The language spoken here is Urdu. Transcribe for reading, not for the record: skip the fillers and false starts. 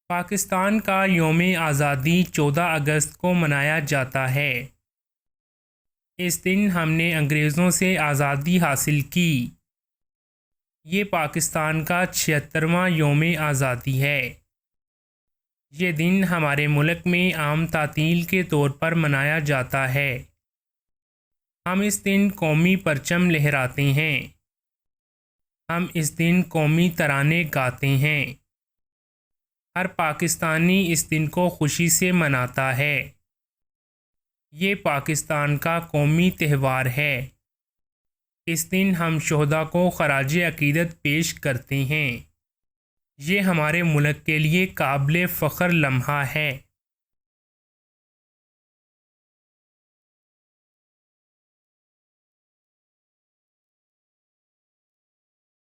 پاکستان کا یوم آزادی 14 اگست کو منایا جاتا ہے۔ اس دن ہم نے انگریزوں سے آزادی حاصل کی۔ یہ پاکستان کا 76واں یوم آزادی ہے۔ یہ دن ہمارے ملک میں عام تعطیل کے طور پر منایا جاتا ہے۔ ہم اس دن قومی پرچم لہراتے ہیں۔ ہم اس دن قومی ترانے گاتے ہیں۔ ہر پاکستانی اس دن کو خوشی سے مناتا ہے۔ یہ پاکستان کا قومی تہوار ہے۔ اس دن ہم شہداء کو خراج عقیدت پیش کرتے ہیں۔ یہ ہمارے ملک کے لیے قابل فخر لمحہ ہے۔